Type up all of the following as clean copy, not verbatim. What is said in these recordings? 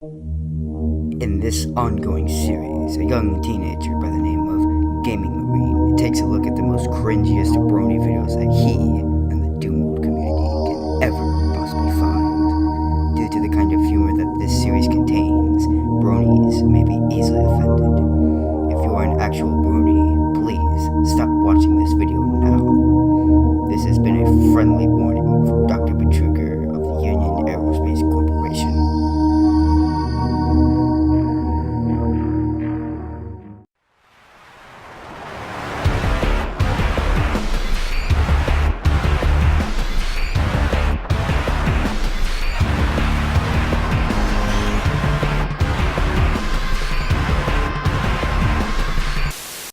In this ongoing series, a young teenager by the name of Gaming Marine takes a look at the most cringiest Brony videos that he and the Doom World community can ever possibly find. Due to the kind of humor that this series contains, Bronies may be easily offended. If you are an actual Brony, please stop watching this video now. This has been a friendly warning from Dr. Betruger of the Union Aerospace Corporation.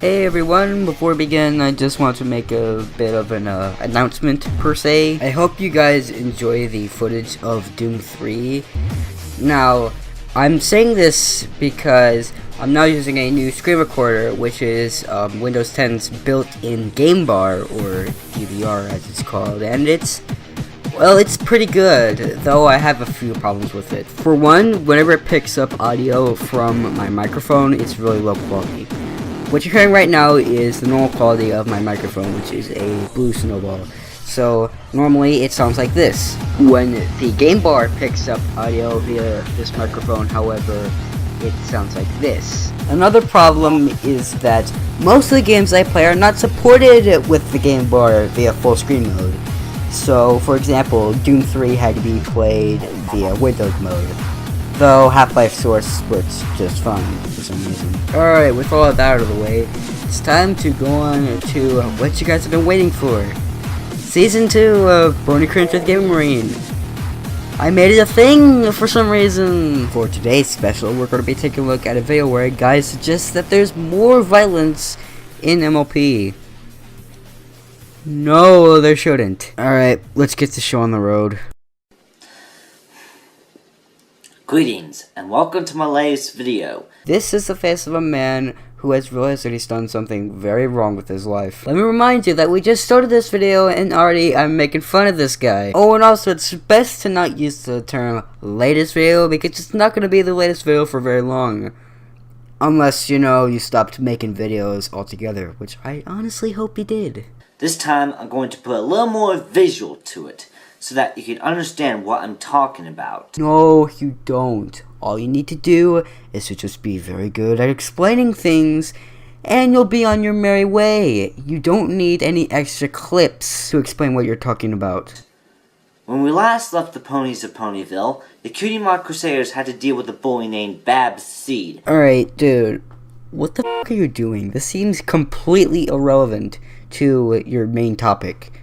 Hey everyone, before we begin, I just want to make a bit of an announcement per se. I hope you guys enjoy the footage of Doom 3. Now, I'm saying this because I'm now using a new screen recorder, which is Windows 10's built-in game bar, or DVR as it's called, and it's pretty good, though I have a few problems with it. For one, whenever it picks up audio from my microphone, it's really low quality. What you're hearing right now is the normal quality of my microphone, which is a blue snowball. So normally it sounds like this. When the game bar picks up audio via this microphone, however, it sounds like this. Another problem is that most of the games I play are not supported with the game bar via full screen mode. So for example, Doom 3 had to be played via Windows mode, though Half-Life Source works just fine for some reason. Alright, with all of that out of the way, it's time to go on to what you guys have been waiting for. Season 2 of Brony Cringe with Gaming Marine. I made it a thing for some reason. For today's special, we're going to be taking a look at a video where a guy suggests that there's more violence in MLP. No, there shouldn't. Alright, let's get the show on the road. Greetings, and welcome to my latest video. This is the face of a man who has realized that he's done something very wrong with his life. Let me remind you that we just started this video and already I'm making fun of this guy. Oh, and also it's best to not use the term latest video because it's not going to be the latest video for very long. Unless, you stopped making videos altogether, which I honestly hope you did. This time I'm going to put a little more visual to it, so that you can understand what I'm talking about. No, you don't. All you need to do is to just be very good at explaining things, and you'll be on your merry way. You don't need any extra clips to explain what you're talking about. When we last left the ponies of Ponyville, the Cutie Mark Crusaders had to deal with a bully named Babs Seed. Alright, dude. What the f*** are you doing? This seems completely irrelevant to your main topic.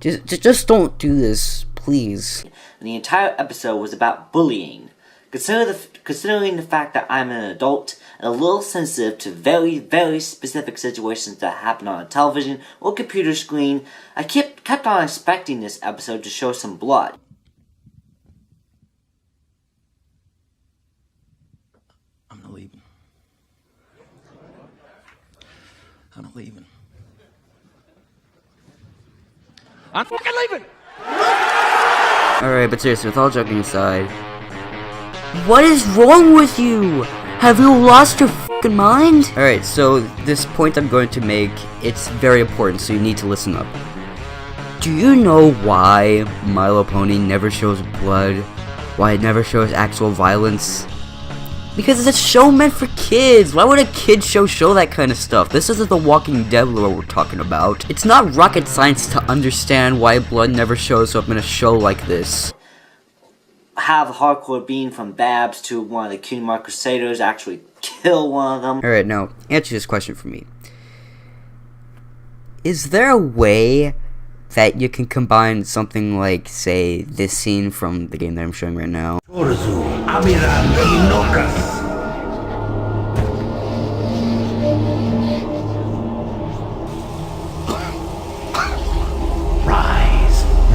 Just don't do this, please. And the entire episode was about bullying. Considering the fact that I'm an adult and a little sensitive to very, very specific situations that happen on a television or computer screen, I kept on expecting this episode to show some blood. I'm not leaving. I'm not leaving. I'm fucking leaving! Alright, but seriously, with all joking aside, what is wrong with you? Have you lost your fucking mind? Alright, so this point I'm going to make, it's very important, so you need to listen up. Do you know why My Little Pony never shows blood? Why it never shows actual violence? Because it's a show meant for kids. Why would a kid show that kind of stuff? This isn't The Walking Dead lore we're talking about. It's not rocket science to understand why blood never shows up in a show like this. Have a hardcore being from Babs to one of the Cutie Mark Crusaders actually kill one of them. Alright, now, answer this question for me. Is there a way that you can combine something like, say, this scene from the game that I'm showing right now?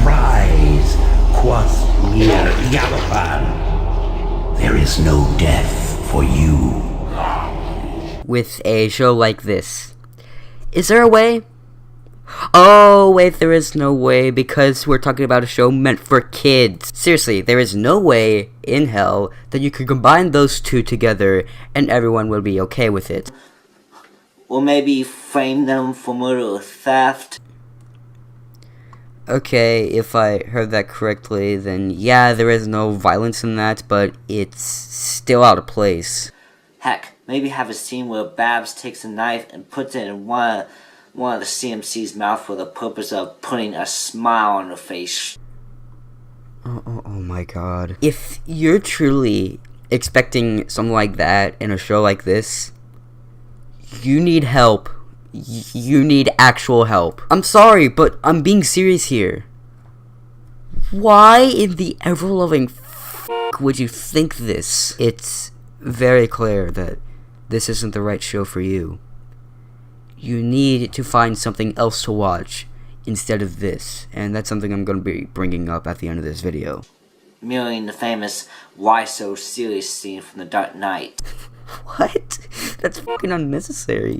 Rise, quoth mere Galapan. There is no death for you. With a show like this. Is there a way? Oh, wait, there is no way, because we're talking about a show meant for kids. Seriously, there is no way in hell that you could combine those two together and everyone will be okay with it. Or maybe frame them for murder or theft. Okay, if I heard that correctly, then yeah, there is no violence in that, but it's still out of place. Heck, maybe have a scene where Babs takes a knife and puts it in one of the CMC's mouth for the purpose of putting a smile on her face. Oh my god. If you're truly expecting something like that in a show like this, you need help. You need actual help. I'm sorry, but I'm being serious here. Why in the ever-loving would you think this? It's very clear that this isn't the right show for you. You need to find something else to watch instead of this, and that's something I'm going to be bringing up at the end of this video. Mirroring the famous "Why So Serious" scene from The Dark Knight. What? That's fucking unnecessary.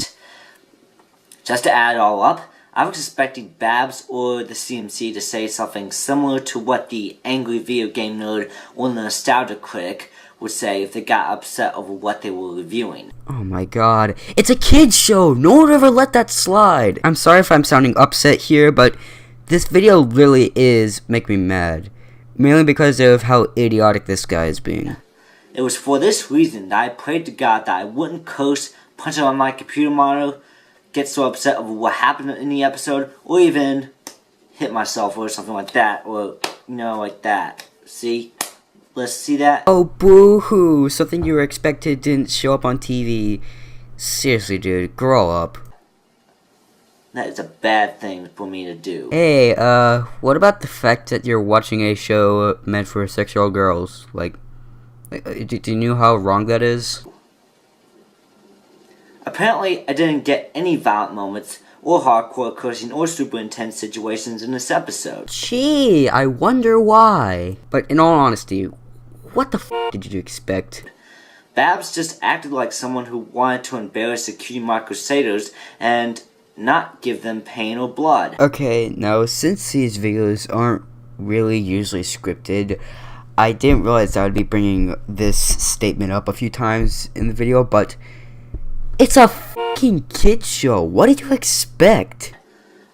Just to add it all up, I was expecting Babs or the CMC to say something similar to what the angry video game nerd or the nostalgia critic would say if they got upset over what they were reviewing. Oh my god. It's a kid's show! No one would ever let that slide! I'm sorry if I'm sounding upset here, but this video really is making me mad. Mainly because of how idiotic this guy is being. It was for this reason that I prayed to God that I wouldn't curse, punch it on my computer monitor, get so upset over what happened in the episode, or even hit myself or something like that, or, you know, like that. See? Let's see that. Oh, boo-hoo! Something you were expected didn't show up on TV. Seriously, dude, grow up. That is a bad thing for me to do. Hey, what about the fact that you're watching a show meant for 6-year-old girls? Like, do you know how wrong that is? Apparently, I didn't get any violent moments, or hardcore cursing, or super intense situations in this episode. Gee, I wonder why. But in all honesty, what the f did you expect? Babs just acted like someone who wanted to embarrass the cutie mark crusaders and not give them pain or blood. Okay, now since these videos aren't really usually scripted, I didn't realize I would be bringing this statement up a few times in the video, but it's a fucking kid show. What did you expect?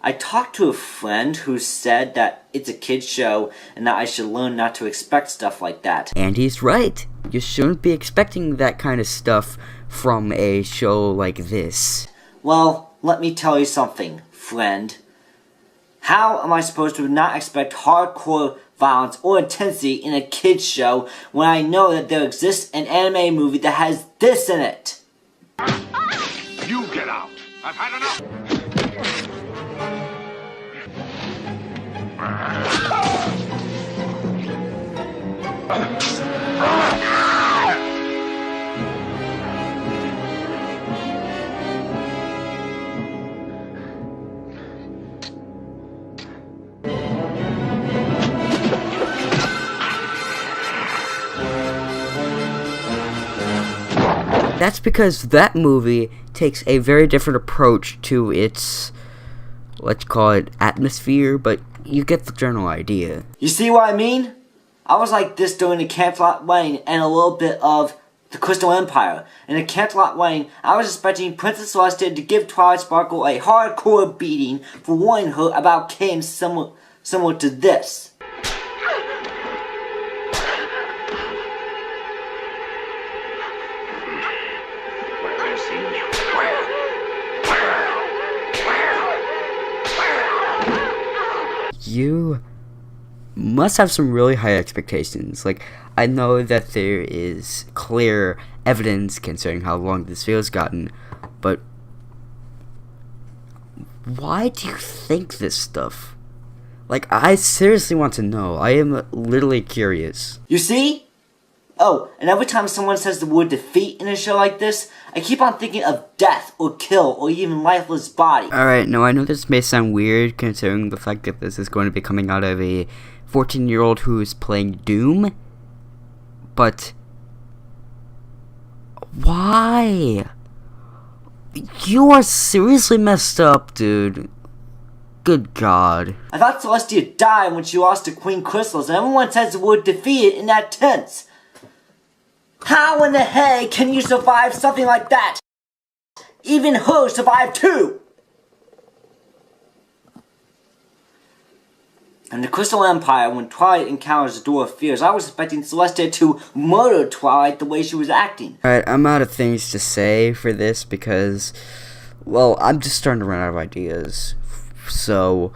I talked to a friend who said that it's a kid's show and that I should learn not to expect stuff like that. And he's right. You shouldn't be expecting that kind of stuff from a show like this. Well, let me tell you something, friend. How am I supposed to not expect hardcore violence or intensity in a kid's show when I know that there exists an anime movie that has this in it? You get out! I've had enough! That's because that movie takes a very different approach to its, let's call it, atmosphere, but you get the general idea. You see what I mean? I was like this during the Canterlot Wedding and a little bit of the Crystal Empire. In the Canterlot Wedding, I was expecting Princess Celestia to give Twilight Sparkle a hardcore beating for warning her about games similar to this. You must have some really high expectations. Like, I know that there is clear evidence concerning how long this video's gotten, but why do you think this stuff? Like, I seriously want to know. I am literally curious. You see? Oh, and every time someone says the word defeat in a show like this, I keep on thinking of death or kill or even lifeless body. Alright, now I know this may sound weird considering the fact that this is going to be coming out of a 14-year-old who is playing Doom, but why? You are seriously messed up, dude. Good God. I thought Celestia died when she lost to Queen Crystals, and everyone says the word defeated in that tense. How in the heck can you survive something like that? Even her survived too! In the Crystal Empire, when Twilight encounters the Door of Fears, I was expecting Celestia to murder Twilight the way she was acting. Alright, I'm out of things to say for this because, well, I'm just starting to run out of ideas. So,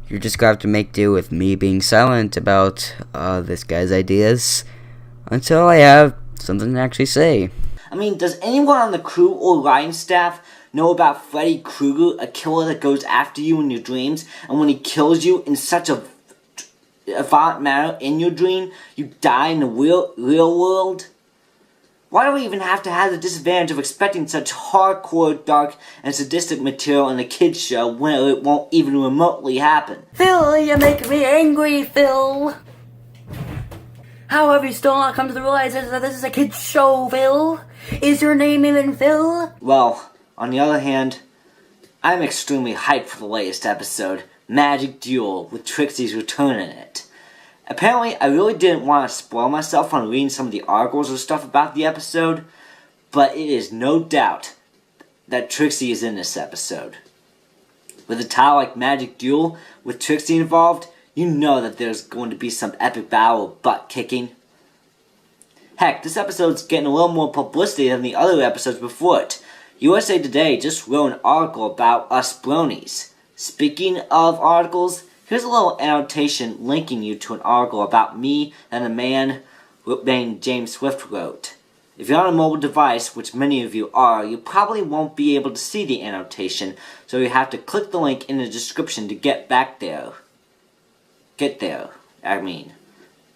you're just gonna have to make do with me being silent about this guy's ideas until I have something to actually say. I mean, does anyone on the crew or writing staff know about Freddy Krueger, a killer that goes after you in your dreams, and when he kills you in such a violent manner in your dream, you die in the real world? Why do we even have to have the disadvantage of expecting such hardcore, dark, and sadistic material in a kids show when it won't even remotely happen? Phil, you make me angry, Phil. How have you still not come to the realization that this is a kids show, Phil? Is your name even Phil? Well, on the other hand, I'm extremely hyped for the latest episode, Magic Duel, with Trixie's return in it. Apparently, I really didn't want to spoil myself on reading some of the articles or stuff about the episode, but it is no doubt that Trixie is in this episode. With a title like Magic Duel, with Trixie involved, you know that there's going to be some epic battle of butt kicking. Heck, this episode's getting a little more publicity than the other episodes before it. USA Today just wrote an article about us bronies. Speaking of articles, here's a little annotation linking you to an article about me and a man named James Swift wrote. If you're on a mobile device, which many of you are, you probably won't be able to see the annotation, so you have to click the link in the description to get back there.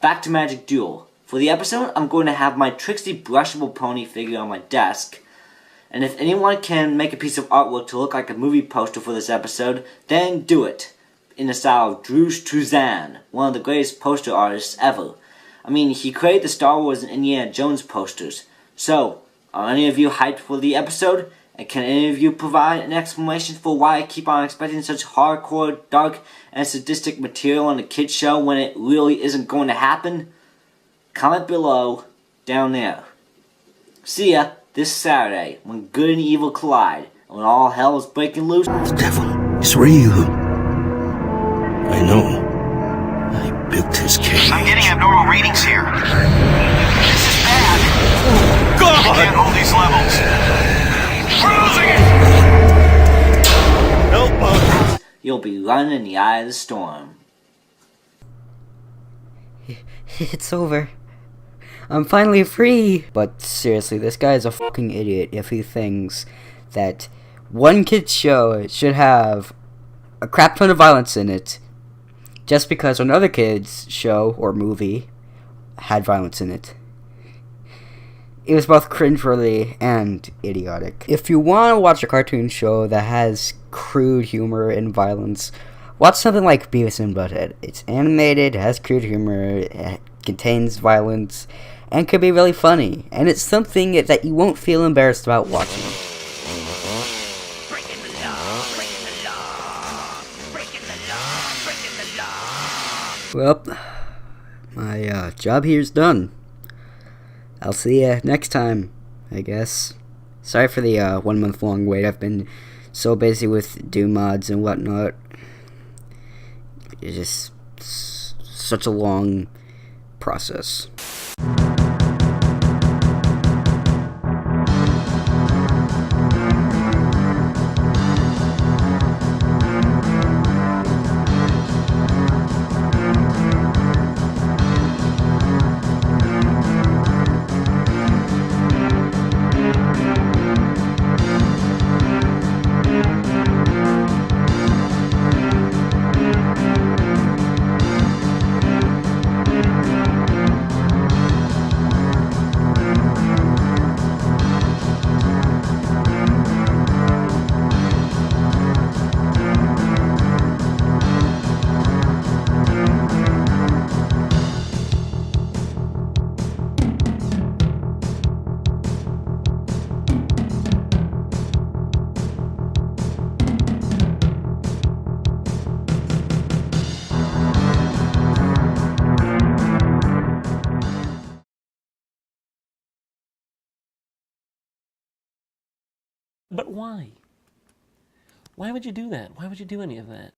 Back to Magic Duel. For the episode, I'm going to have my Trixie brushable pony figure on my desk. And if anyone can make a piece of artwork to look like a movie poster for this episode, then do it. In the style of Drew Struzan, one of the greatest poster artists ever. I mean, he created the Star Wars and Indiana Jones posters. So, are any of you hyped for the episode? And can any of you provide an explanation for why I keep on expecting such hardcore, dark, and sadistic material on a kids show when it really isn't going to happen? Comment below, down there. See ya this Saturday, when good and evil collide, and when all hell is breaking loose. The devil is real. I know. I built his cage. I'm getting abnormal readings here. This is bad. God! I can't hold these levels. We're losing it! Help us! You'll be running in the eye of the storm. It's over. I'm finally free! But seriously, this guy is a fucking idiot if he thinks that one kid's show should have a crap ton of violence in it just because another kid's show or movie had violence in it. It was both cringeworthy and idiotic. If you want to watch a cartoon show that has crude humor and violence, watch something like Beavis and Butthead. It's animated, has crude humor, it contains violence, and could be really funny. And it's something that you won't feel embarrassed about watching. Breaking the law, breaking the law, breaking the law, breaking the law. Well, my job here's done. I'll see ya next time, I guess. Sorry for the 1 month long wait. I've been so busy with Doom mods and whatnot. It's just such a long process. But why? Why would you do that? Why would you do any of that?